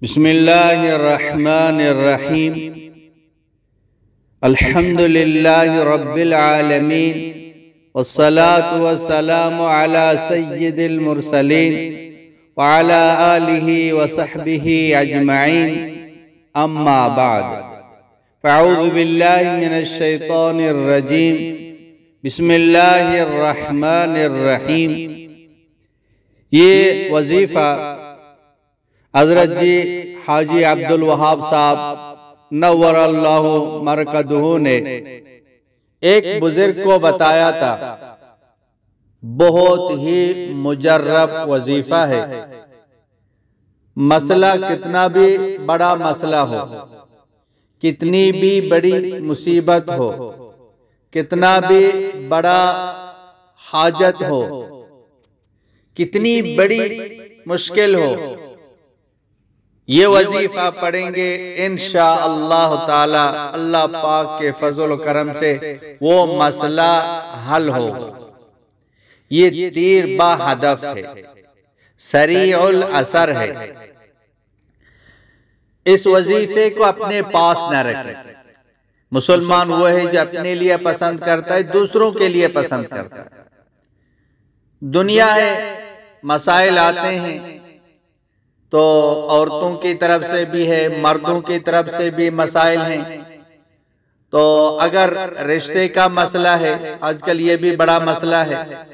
बिस्मिल्लाहिर्रहमानिर्रहीम। अल्हम्दुलिल्लाहि रब्बिल आलमीन वस्सलातु वस्सलामु अला सय्यिदिल मुरसलीन व अला आलिहि व सहबिहि अजमईन। अम्मा बाद, फ़अऊज़ु बिल्लाहि मिनश शैतानिर रजीम। बिस्मिल्लाहिर्रहमानिर्रहीम। ये वजीफ़ा हज़रत जी हाजी अब्दुल वहाब साहब नव्वरल्लाहु मरकदहू ने एक बुजुर्ग को बताया था। बहुत ही मुजर्रब वजीफा है। मसला कितना भी बड़ा मसला हो, कितनी भी बड़ी मुसीबत हो, कितना भी बड़ा हाजत हो, कितनी बड़ी मुश्किल हो, ये वजीफा पढ़ेंगे इंशाअल्लाह ताला अल्लाह पाक के फजल करम से वो मसला हल हो। ये तीर बा हदफ है, सरीउल असर है। इस वजीफे को अपने पास न रखें। मुसलमान वो है जो अपने लिए पसंद करता है, दूसरों के लिए पसंद करता है। दुनिया है, मसाइल आते हैं तो औरतों की तरफ से भी है, मर्दों की तरफ से भी मसाइल हैं। तो अगर रिश्ते का मसला है, आजकल ये भी बड़ा मसला है,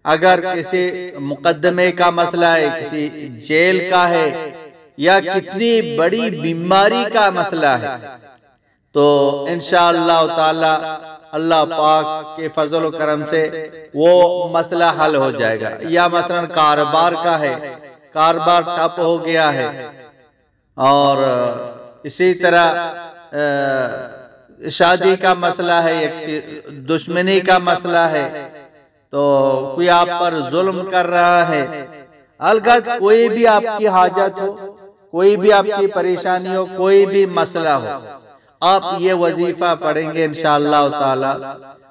अगर किसी मुकदमे का मसला है, किसी जेल का है, या कितनी बड़ी बीमारी का मसला है, तो इंशाअल्लाह ताला अल्लाह पाक के फजल करम से वो मसला हल हो जाएगा। या मसलन कारोबार का है, कारोबार ठप हो गया है, और इसी तरह शादी का मसला है, एक दुश्मनी का मसला है, तो कोई आप पर जुल्म कर रहा है, अलगत कोई भी आपकी हाजत हो, कोई भी आपकी परेशानी हो, कोई भी मसला हो, आप ये वजीफा पढ़ेंगे इंशाअल्लाह ताला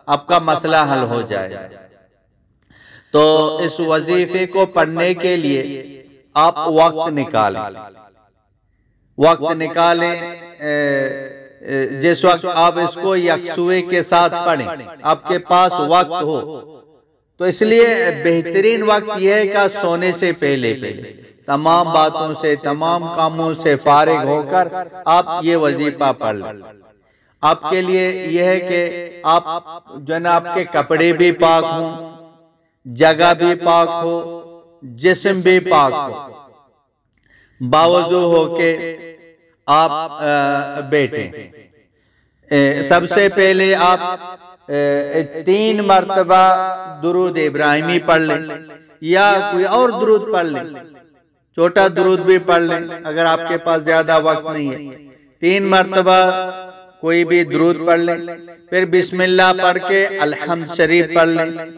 आपका मसला हल हो जाएगा। तो इस वजीफे को पढ़ने के लिए आप वक्त निकालें। जिस वक्त आप इसको यकसुए के साथ पढ़ें, आपके पास वक्त हो, तो इसलिए बेहतरीन वक्त यह है कि सोने से पहले तमाम बातों से, तमाम कामों से फारिग होकर आप ये वजीफा पढ़ लें। आपके लिए यह है कि आप जो है आपके कपड़े भी पाक हों, जगह भी पाक हो, जिस्म भी पाक हो, बावजू हो के आप बैठे। सबसे पहले आप 3 मरतबा दुरूद इब्राहिमी पढ़ लें, या कोई और दुरूद पढ़ लें, छोटा दुरूद भी पढ़ लें अगर आपके पास ज्यादा वक्त नहीं है। 3 मरतबा कोई भी दुरूद पढ़ लें, फिर बिस्मिल्लाह पढ़ के अल्हम्द शरीफ पढ़ लें।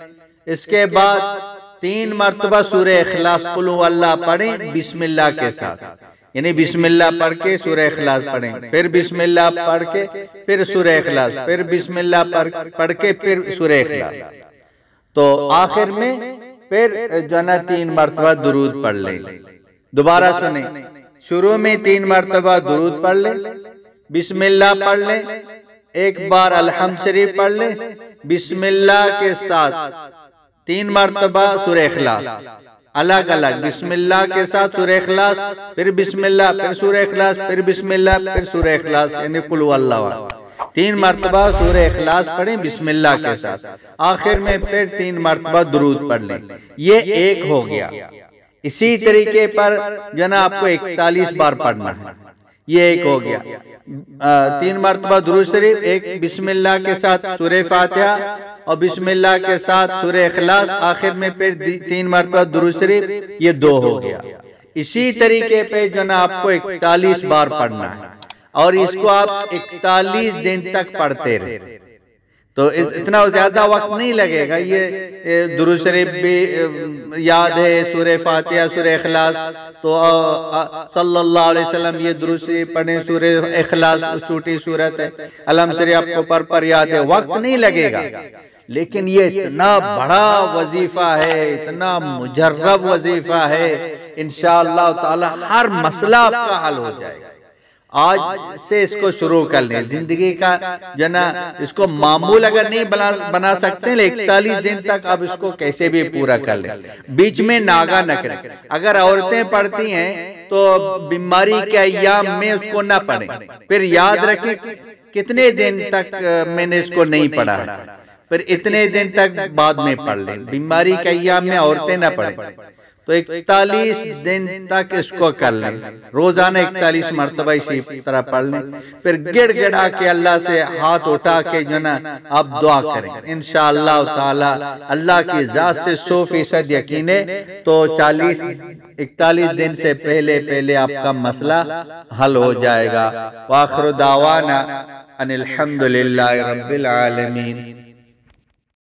इसके बाद 3 मरतबा सूरह इखलास कुल हुवल्लाह पढ़ें बिस्मिल्लाह के साथ, यानी बिस्मिल्लाह पढ़ के सूरह इखलास पढ़ें, फिर बिस्मिल्लाह पढ़ के फिर सूरह इखलास, फिर बिस्मिल्लाह पढ़ के फिर सूरह इखलास। तो आखिर में फिर जो ना 3 मरतबा दुरूद पढ़ लें। दोबारा सुने, शुरू में 3 मरतबा दुरूद पढ़ लें, बिस्मिल्लाह पढ़ लें, एक बार अल्हम्द शरीफ पढ़ लें, बिस्मिल्लाह के साथ 3 मरतबा सूरह इखलास, अलग अलग बिस्मिल्लाह के साथ सूरह इखलास, फिर बिस्मिल्लाह, फिर सूरह इखलास, फिर बिस्मिल्लाह, फिर सूरह इखलास, यानी कुल हुवल्लाह। 3 मरतबा सूरह इखलास पढ़ें बिस्मिल्लाह के साथ, आखिर में फिर 3 मरतबा दुरूद पढ़ लें। ये एक हो गया। इसी तरीके पर जो ना आपको 41 बार पढ़ना है, ये एक हो गया। 3 मरतबा दुरूद शरीफ, एक बिस्मिल्लाह के साथ सूरह फातिहा और बिस्मिल्लाह के साथ सूरह इखलास, आखिर में फिर 3 मरतबा दुरूद शरीफ, ये 2 हो गया। इसी तरीके पे जो ना आपको 41 बार पढ़ना है, और इसको आप 41 दिन तक पढ़ते रहे, तो इतना ज्यादा वक्त नहीं लगेगा। ये दुरूद शरीफ भी याद है, सूरह फातिहा, सूरह इखलास, तो सल्लल्लाहु अलैहि वसल्लम ये दुरूद शरीफ पढ़ें, सूरह इखलास छोटी सूरत है, अलहम्द शरीफ आपको पर याद है, वक्त नहीं लगेगा। लेकिन ये इतना बड़ा वजीफा है, इतना मुजर्रब वजीफा है इंशाअल्लाह ताला हर मसला आपका हल हो जाएगा। आज से इसको शुरू कर लें, जिंदगी का जो ना इसको मामूल अगर नहीं बना सकते, 41 दिन तक आप इसको कैसे भी पूरा कर लें। बीच में नागा न करें। अगर औरतें पढ़ती हैं तो बीमारी के अय्याम में उसको ना पढ़ें, फिर याद रखें कितने दिन तक मैंने इसको नहीं पढ़ा, फिर इतने दिन तक बाद में पढ़ लें। बीमारी के अय्याम में औरतें ना पढ़ें तो 41 दिन तक इसको कर लें, रोजाना 41 मरतबा इसी तरह पढ़ लें, फिर गिड़गिड़ा के अल्लाह से हाथ उठा के जो ना आप दुआ करें। इंशाअल्लाह ताला अल्लाह की जात से 100% यकीन है तो 41 दिन से पहले आपका मसला हल हो जाएगा। वाखिर दावाना अनिल हम्दुलिल्लाहि रब्बिल आलमीन।